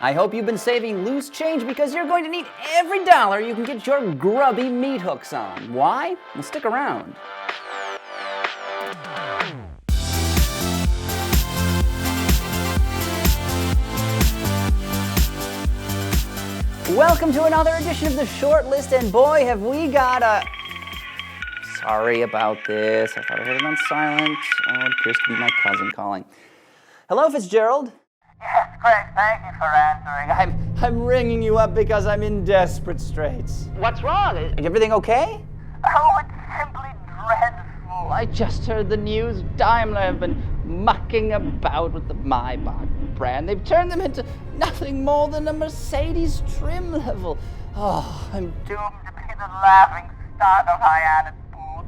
I hope you've been saving loose change because you're going to need every dollar you can get your grubby meat hooks on. Why? Well, stick around. Welcome to another edition of the Short List, and boy, have we got a... Sorry about this. I thought I had it on silent. Oh, it appears to be my cousin calling. Hello, Fitzgerald. Yes, Craig, thank you for answering. I'm ringing you up because I'm in desperate straits. What's wrong? Is everything okay? Oh, it's simply dreadful. I just heard the news. Daimler have been mucking about with the Maybach brand. They've turned them into nothing more than a Mercedes trim level. Oh, I'm Doomed to be the laughing stock of Hyannis Sport.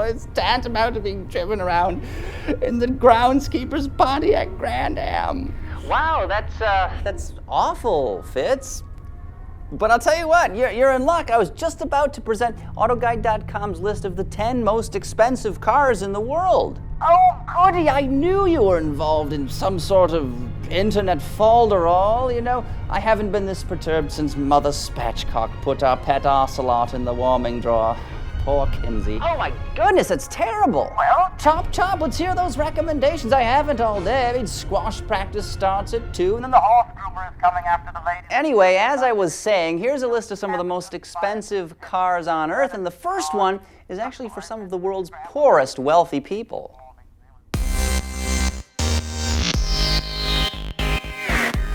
it's tantamount to being driven around in the groundskeeper's Pontiac Grand Am. Wow, that's awful, Fitz. But I'll tell you what, you're in luck. I was just about to present AutoGuide.com's list of the 10 most expensive cars in the world. Oh, Goody, I knew you were involved in some sort of internet folderol. You know, I haven't been this perturbed since Mother Spatchcock put our pet ocelot in the warming drawer. Poor Kinsey. Oh my Goodness, it's terrible. Well? Chop, let's hear those recommendations. I haven't all day. I mean, squash practice starts at 2. And then the horse groomer is coming after the lady. Anyway, as I was saying, here's a list of some of the most expensive cars on Earth, and the first one is actually for some of the world's poorest wealthy people.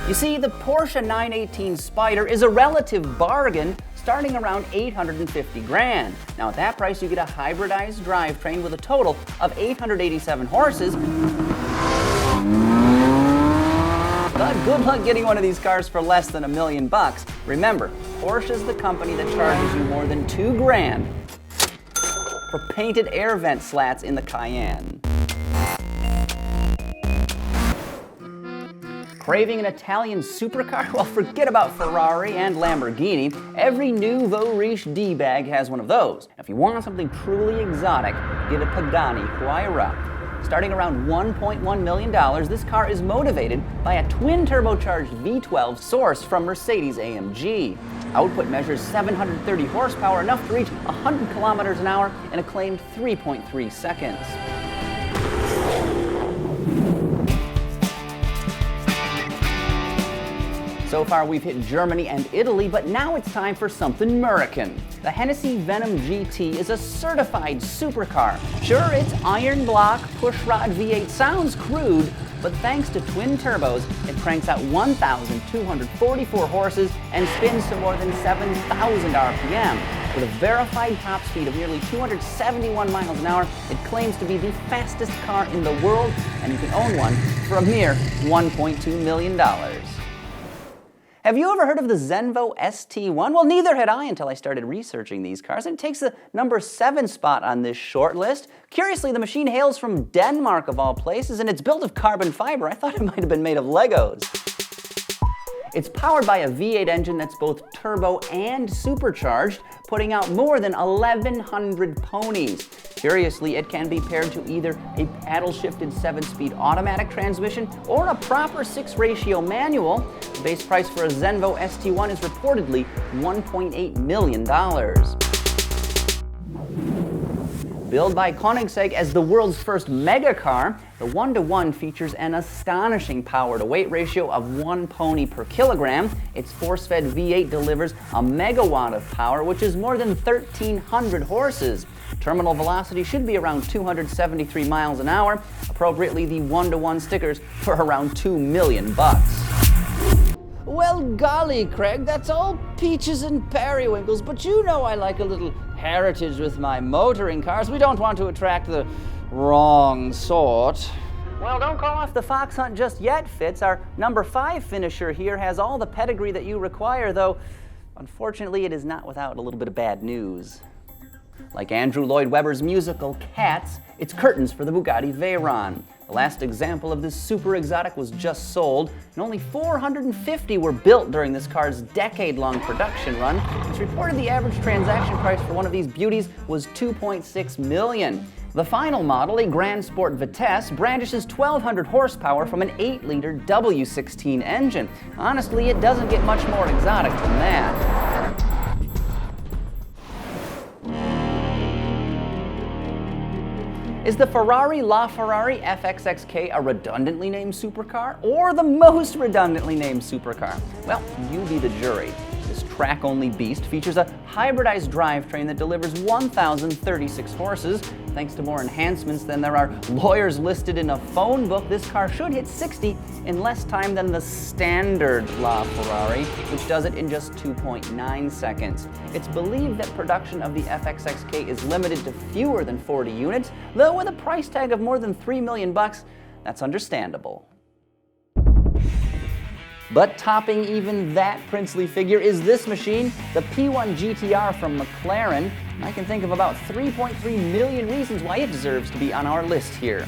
You see, the Porsche 918 Spyder is a relative bargain, starting around 850 grand. Now at that price, you get a hybridized drivetrain with a total of 887 horses. But good luck getting one of these cars for less than $1 million. Remember, Porsche is the company that charges you more than $2 grand for painted air vent slats in the Cayenne. Craving an Italian supercar? Well, forget about Ferrari and Lamborghini. Every new riche D-bag has one of those. If you want something truly exotic, get a Pagani Huayra. Starting around $1.1 million, this car is motivated by a twin-turbocharged V12 sourced from Mercedes-AMG. Output measures 730 horsepower, enough to reach 100 kilometers an hour in a claimed 3.3 seconds. So far we've hit Germany and Italy, but now it's time for something American. The Hennessy Venom GT is a certified supercar. Sure, its iron block pushrod V8 sounds crude, but thanks to twin turbos, it cranks out 1,244 horses and spins to more than 7,000 RPM. With a verified top speed of nearly 271 miles an hour, it claims to be the fastest car in the world, and you can own one for a mere $1.2 million. Have you ever heard of the Zenvo St1? Well, neither had I until I started researching these cars, and it takes the number 7 spot on this short list. Curiously, the machine hails from Denmark of all places, and it's built of carbon fiber. I thought it might have been made of Legos. It's powered by a V8 engine that's both turbo and supercharged, putting out more than 1,100 ponies. Curiously, it can be paired to either a paddle-shifted 7-speed automatic transmission or a proper 6-ratio manual. The base price for a Zenvo St1 is reportedly $1.8 million. Billed by Koenigsegg as the world's first mega car, the 1-to-1 features an astonishing power-to-weight ratio of 1 pony per kilogram. Its force-fed V8 delivers a megawatt of power, which is more than 1,300 horses. Terminal velocity should be around 273 miles an hour. Appropriately, the 1-to-1 stickers for around $2 million. Well, golly, Craig, that's all peaches and periwinkles, but you know I like a little heritage with my motoring cars. We don't want to attract the wrong sort. Well, don't call off the fox hunt just yet, Fitz. Our number 5 finisher here has all the pedigree that you require, though unfortunately it is not without a little bit of bad news. Like Andrew Lloyd Webber's musical Cats, it's curtains for the Bugatti Veyron. The last example of this super exotic was just sold, and only 450 were built during this car's decade-long production run. It's reported the average transaction price for one of these beauties was $2.6 million. The final model, a Grand Sport Vitesse, brandishes 1,200 horsepower from an 8-liter W16 engine. Honestly, it doesn't get much more exotic than that. Is the Ferrari FXXK a redundantly named supercar, or the most redundantly named supercar? Well, you be the jury. This track-only beast features a hybridized drivetrain that delivers 1,036 horses. Thanks to more enhancements than there are lawyers listed in a phone book, this car should hit 60 in less time than the standard LaFerrari, which does it in just 2.9 seconds. It's believed that production of the FXXK is limited to fewer than 40 units, though with a price tag of more than $3 million, that's understandable. But topping even that princely figure is this machine, the P1 GTR from McLaren. I can think of about 3.3 million reasons why it deserves to be on our list here.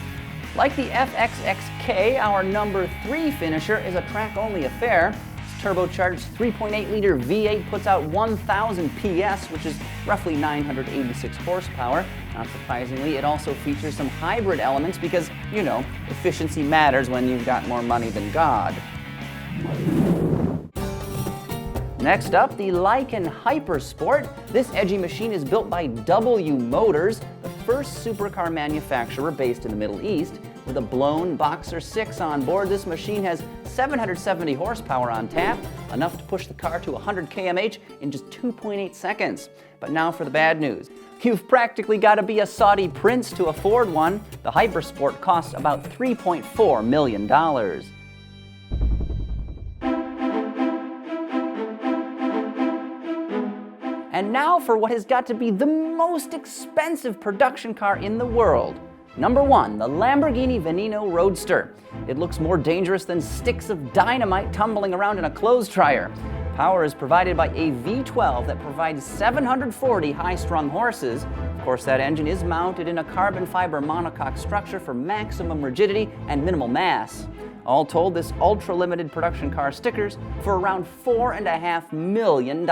Like the FXXK, our number 3 finisher is a track-only affair. Its turbocharged 3.8-liter V8 puts out 1,000 PS, which is roughly 986 horsepower. Not surprisingly, it also features some hybrid elements because, you know, efficiency matters when you've got more money than God. Next up, the Lykan Hypersport. This edgy machine is built by W Motors, the first supercar manufacturer based in the Middle East. With a blown Boxer 6 on board, this machine has 770 horsepower on tap, enough to push the car to 100 km/h in just 2.8 seconds. But now for the bad news. You've practically got to be a Saudi prince to afford one. The Hypersport costs about $3.4 million. And now for what has got to be the most expensive production car in the world. Number 1, the Lamborghini Veneno Roadster. It looks more dangerous than sticks of dynamite tumbling around in a clothes dryer. Power is provided by a V12 that provides 740 high-strung horses. Of course, that engine is mounted in a carbon fiber monocoque structure for maximum rigidity and minimal mass. All told, this ultra-limited production car stickers for around $4.5 million.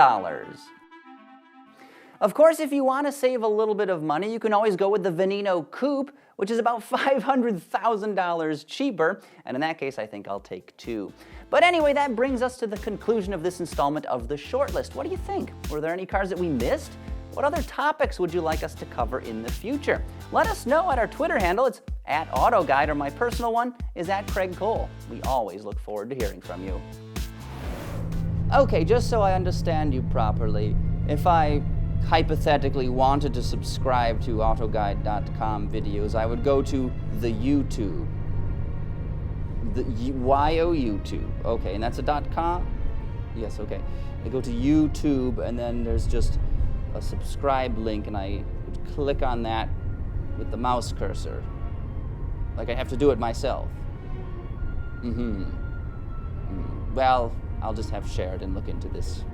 Of course, if you want to save a little bit of money, you can always go with the Veneno Coupe, which is about $500,000 cheaper, and in that case, I think I'll take 2. But anyway, that brings us to the conclusion of this installment of the shortlist. What do you think? Were there any cars that we missed? What other topics would you like us to cover in the future? Let us know at our Twitter handle. It's @AutoGuide, or my personal one is @CraigCole. We always look forward to hearing from you. Okay, just so I understand you properly, if I hypothetically wanted to subscribe to AutoGuide.com videos, I would go to the YouTube. The YouTube. Okay, and that's a .com? Yes, okay. I go to YouTube, and then there's just a subscribe link, and I would click on that with the mouse cursor. Like I have to do it myself. Well, I'll just have Sheridan look into this